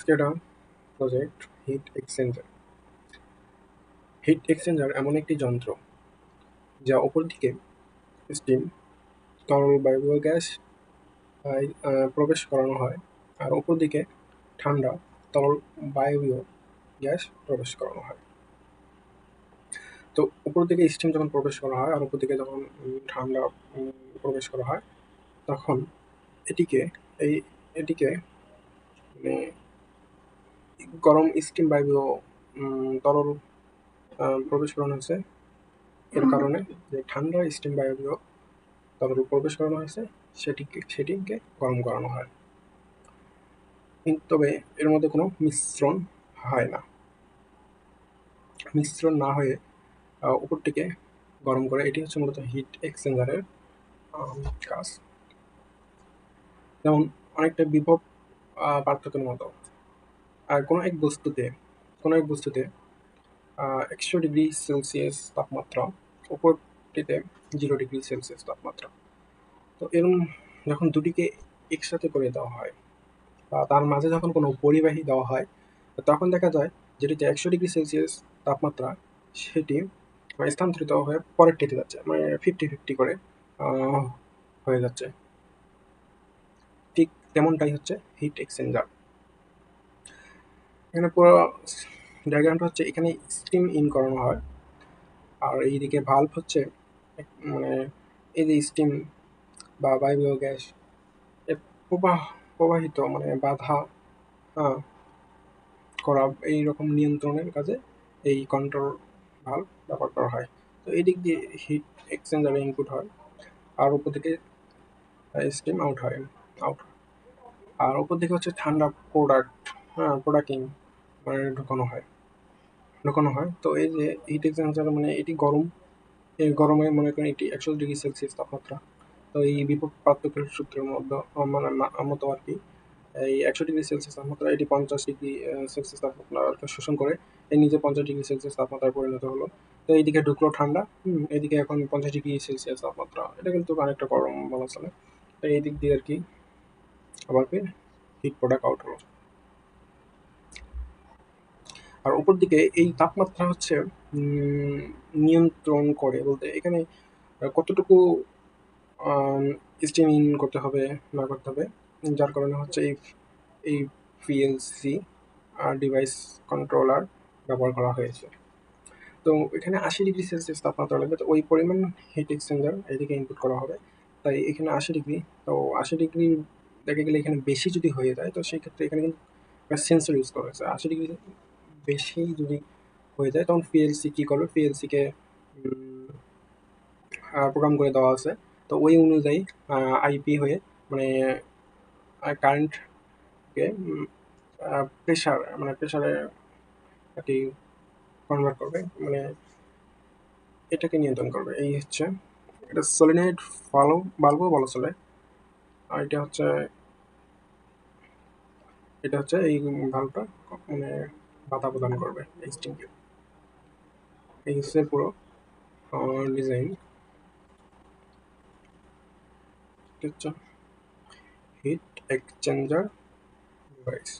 SCADA project hit exchanger. Hit exchanger এমন একটি যন্ত্র যা উপর দিকে স্টিম, তরল বায়বীয় গ্যাস প্রবেশ করানো হয়, আর উপর দিকে ঠান্ডা তরল বায়বীয় গ্যাস প্রবেশ করানো হয়। তো উপর দিকে স্টিম যখন প্রবেশ করা হয় আর উপর দিকে যখন ঠান্ডা প্রবেশ করা হয়, তখন এটিকে এটিকে মানে গরম স্টিম বায়বীয় তরল প্রবেশ করানো হয়েছে, এর কারণে যে ঠান্ডা স্টিম বায়বীয় তরল প্রবেশ করানো হয়েছে সেটিকে গরম করানো হয়। তবে এর মধ্যে কোনো মিশ্রণ হয় না। মিশ্রণ না হয়ে উপরটিকে গরম করে, এটি হচ্ছে মূলত হিট এক্সচেঞ্জারের কাজ। যেমন অনেকটা বিভব পার্থক্যের মতো। আর কোনো এক বস্তুতে 100°C তাপমাত্রা, উপরটিতে 0°C তাপমাত্রা। তো এরকম যখন দুটিকে একসাথে করে দেওয়া হয় বা তার মাঝে যখন কোনো পরিবাহী দেওয়া হয়, তখন দেখা যায় যেটিতে 100°C তাপমাত্রা সেটি স্থানান্তরিত হয়ে পরেরটিতে যাচ্ছে, মানে 50-50 করে হয়ে যাচ্ছে। ঠিক তেমনটাই হচ্ছে হিট এক্সচেঞ্জার। এখানে পুরো ডায়াগ্রামটা হচ্ছে, এখানে স্টিম ইন করানো হয়, আর এইদিকে ভাল্ব হচ্ছে মানে এই যে স্টিম বা বায়বীয় গ্যাস প্রবাহিত মানে বাধা করা, এইরকম নিয়ন্ত্রণের কাজে এই কন্ট্রোল ভাল্ব ব্যবহার করা হয়। তো এই দিক দিয়ে হিট এক্সচেঞ্জারে ইনপুট হয়, আর উপর দিকে স্টিম আউট হয়। আর উপর দিকে হচ্ছে ঠান্ডা প্রোডাক্টিং মানে ঢোকানো হয়। তো এই যে হিট এক্সচেঞ্জার মানে এটি গরম, এই গরমে মনে করেন এটি 100°C তাপমাত্রা। তো এই বিভব পার্থক্যের সূত্রের মধ্যে মানে মতো আর কি, এই 100°C তাপমাত্রা এটি 50°C তাপমাত্রা শোষণ করে এই নিজে 50°C তাপমাত্রায় পরিণত হলো। তো এইদিকে ঢুকলো ঠান্ডা, এইদিকে এখন 50°C তাপমাত্রা, এটা কিন্তু অনেকটা গরম বলা চলে। তো এই দিক দিয়ে আর কি আবার হিট প্রোডাক্ট আউট হলো। আর উপর দিকে এই তাপমাত্রা হচ্ছে নিয়ন্ত্রণ করে বলতে এখানে কতটুকু স্টিম ইন করতে হবে না করতে হবে, যার কারণে হচ্ছে এই পিএলসি ডিভাইস কন্ট্রোলার ব্যবহার করা হয়েছে। তো এখানে 80°C তাপমাত্রা লাগবে, তো ওই পরিমাণ হিট এক্সচেঞ্জার এদিকে ইনপুট করা হবে। তাই এখানে 80°, তো 80° দেখা গেলে এখানে বেশি যদি হয়ে যায়, তো সেই ক্ষেত্রে এখানে কিন্তু সেন্সর ইউজ করা হয়েছে। 80° বেশি যদি হয়ে যায়, তখন পিএলসি কী করবে, পিএলসিকে প্রোগ্রাম করে দেওয়া আছে। তো ওই অনুযায়ী আইপি হয়ে মানে কারেন্টকে প্রেশারে আর কি কনভার্ট করবে, মানে এটাকে নিয়ন্ত্রণ করবে। এই হচ্ছে এটা সলিনয়েড বাল্বও বলা চলে। আর এটা হচ্ছে এই ভাল্বটা মানে বাধা প্রদান করবে এই স্টিমকে। এই হচ্ছে পুরো ডিজাইন। হচ্ছে হিট এক্সচেঞ্জার ডিভাইস।